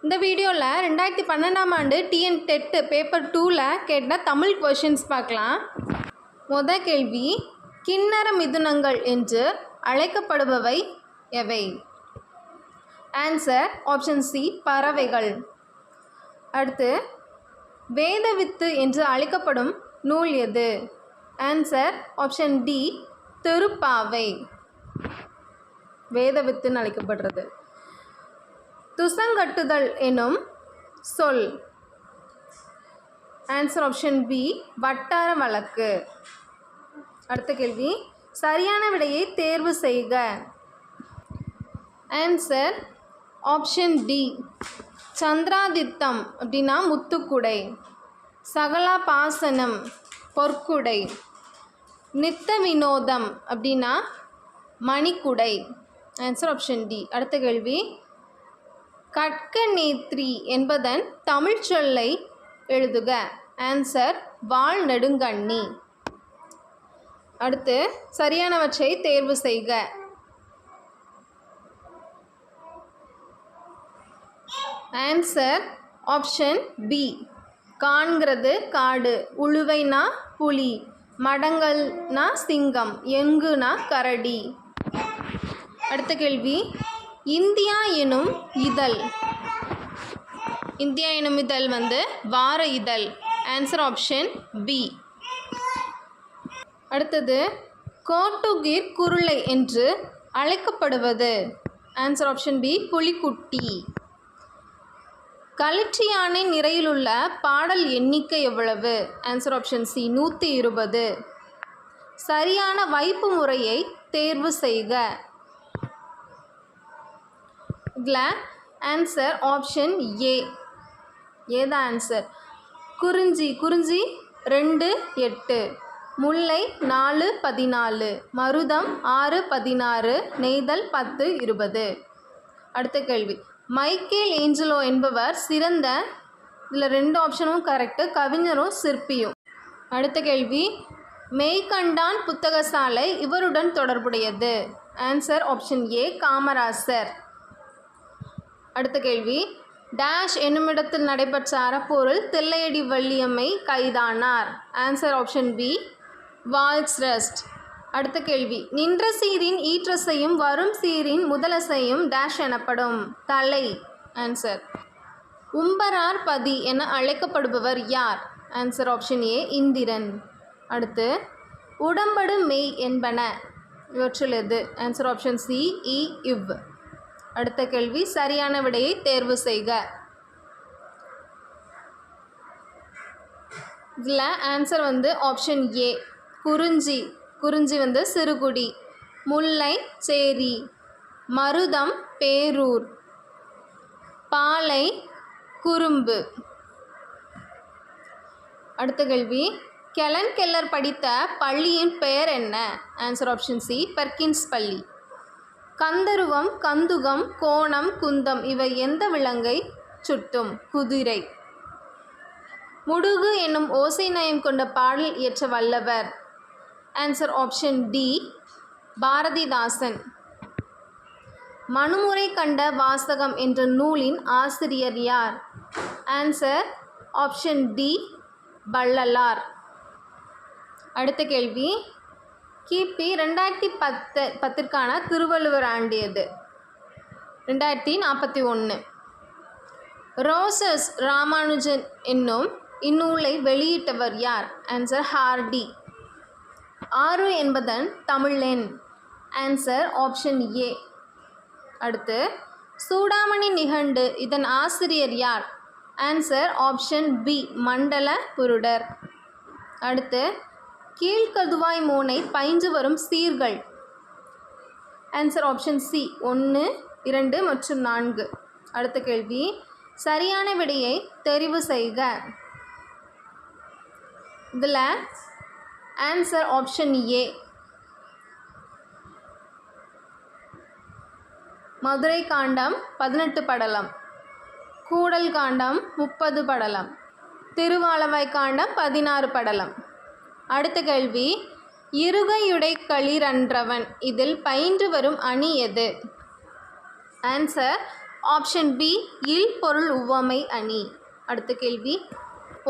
இந்த வீடியோவில் 2012ஆம் ஆண்டு டிஎன் டெட் பேப்பர் 2ல் கேட்ட தமிழ் கொஷின்ஸ் பார்க்கலாம். முதல் கேள்வி, கிண்ணற மிதுனங்கள் என்று அழைக்கப்படுபவை எவை? ஆன்சர் ஆப்ஷன் சி, பறவைகள். அடுத்து, வேதவித்து என்று அழைக்கப்படும் நூல் எது? ஆன்சர் ஆப்ஷன் டி, திருப்பாவை. வேதவித்துன்னு அழைக்கப்படுறது. துசங்கட்டுதல் எனும் சொல். ஆன்சர் ஆப்ஷன் பி, வட்டார வழக்கு. அடுத்த கேள்வி, சரியான விடையை தேர்வு செய்க. ஆன்சர் ஆப்ஷன் டி, சந்திராதித்தம் அப்படின்னா முத்துக்குடை, சகலாபாசனம் பொற்குடை, நித்த வினோதம் அப்படின்னா மணிக்குடை. Answer option D. அடுத்த கேள்வி, கட்கநேத்ரி என்பதன் தமிழ் சொல்லை எழுதுக. ஆன்சர் வால் நெடுங்கண்ணி. அடுத்து, சரியானவற்றை தேர்வு செய்க. ஆன்சர் ஆப்ஷன் பி, காண்கிறது காடு, உழுவைனா புலி, மடங்கல்னா சிங்கம், எங்குனா கரடி. அடுத்த கேள்வி, இந்தியா எனும் இதழ். இந்தியா எனும் இதழ் வார இதழ். Answer option B. அடுத்தது, கோட்டுகிர் குருளை என்று அழைக்கப்படுவது. ஆன்சர் ஆப்ஷன் பி, புலிக்குட்டி. களிற்று யானை நிறையிலுள்ள பாடல் எண்ணிக்கை எவ்வளவு? Answer option C, 120. சரியான வைப்பு முறையை தேர்வு செய்க. இதில் ஆன்சர் ஆப்ஷன் ஏ. ஏதான் ஆன்சர். குறிஞ்சி 2, 8, முல்லை 4, 14, மருதம் 6, 16, நெய்தல் 10, 20. அடுத்த கேள்வி, மைக்கேல் ஏஞ்சலோ என்பவர் சிறந்த, இதில் 2 ஆப்ஷனும் கரெக்டு, கவிஞரும் சிற்பியும். அடுத்த கேள்வி, மெய்கண்டான் புத்தகசாலை இவருடன் தொடர்புடையது. Answer option A, Kamarajar. அடுத்த கேள்வி, டேஷ் என்னுமிடத்தில் நடைபெற்ற அறப்போரில் தில்லையடி வள்ளியம்மை கைதானார். Answer option B, Volksrust. அடுத்த கேள்வி, நின்ற சீரின் ஈற்றசையும் வரும் சீரின் முதலசையும் டேஷ் எனப்படும். தலை. ஆன்சர். உம்பரார் பதி என அழைக்கப்படுபவர் யார்? Answer option A, Indiran. அடுத்து, உடம்படு மெய் என்பன இவற்றில் எது? ஆன்சர் ஆப்ஷன் சி, இ, இவ். அடுத்த கேள்வி, சரியான விடையை தேர்வு செய்க. இதில் ஆன்சர் ஆப்ஷன் ஏ, குறிஞ்சி. குறிஞ்சி சிறுகுடி, முல்லை சேரி, மருதம் பேரூர், பாலை குறும்பு. அடுத்த கேள்வி, கெலன் கெல்லர் படித்த பள்ளியின் பெயர் என்ன? ஆன்சர் ஆப்ஷன் சி, பெர்கின்ஸ் பள்ளி. கந்தருவம், கந்துகம், கோணம், குந்தம் இவை எந்த விலங்கை சுட்டும்? குதிரை. முடுகு என்னும் ஓசை நயம் கொண்ட பாடல் இயற்ற வல்லவர். Answer option D, Bharathidasan. மனுமுறை கண்ட வாசகம் என்ற நூலின் ஆசிரியர் யார்? Answer option D, Vallalar. அடுத்த கேள்வி, கிபி 2010ற்கான திருவள்ளுவர் ஆண்டு எது? 2041. ரோசஸ் ராமானுஜன் என்னும் இந்நூலை வெளியிட்டவர் யார்? Answer Hardy. 6 என்பதன் தமிழ் எண். ஆன்சர் ஆப்ஷன் ஏ. அடுத்து, சூடாமணி நிகண்டு இதன் ஆசிரியர் யார்? ஆன்சர் ஆப்ஷன் பி, மண்டல புருடர். அடுத்து, கீழ்கதுவாய் மோனை பயின்று வரும் சீர்கள். ஆன்சர் ஆப்ஷன் சி, 1, 2 மற்றும் 4. அடுத்த கேள்வி, சரியான விடையை தெரிவு செய்க. இதில் ஆன்சர் ஆப்ஷன் ஏ, மதுரை காண்டம் 18 படலம், கூடல் காண்டம் 30 படலம், திருவாலவாய் காண்டம் 16 படலம். அடுத்த கேள்வி, இருகையுடை களிரன்றவன் இதில் பயின்று வரும் அணி எது? ஆன்சர் ஆப்ஷன் பி இல் பொருள் உவமை அணி. அடுத்த கேள்வி,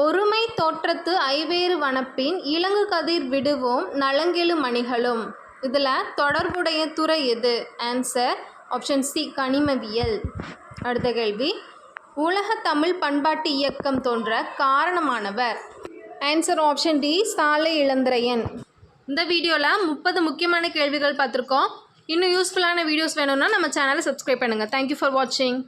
ஒருமை தோற்றத்து ஐவேறு வனப்பின் இலங்கு கதிர் விடுவோம் நலங்கெழு மணிகளும். இதில் தொடர்புடைய துறை எது? ஆன்சர் ஆப்ஷன் சி கனிமவியல். அடுத்த கேள்வி, உலக தமிழ் பண்பாட்டு இயக்கம் தோன்ற காரணமானவர். ஆன்சர் ஆப்ஷன் டி சாலை இளந்திரையன். இந்த வீடியோவில் 30 முக்கியமான கேள்விகள் பார்த்துருக்கோம். இன்னும் யூஸ்ஃபுல்லான வீடியோஸ் வேணும்னா நம்ம சேனலை சப்ஸ்கிரைப் பண்ணுங்கள். தேங்க்யூ ஃபார் வாட்சிங்.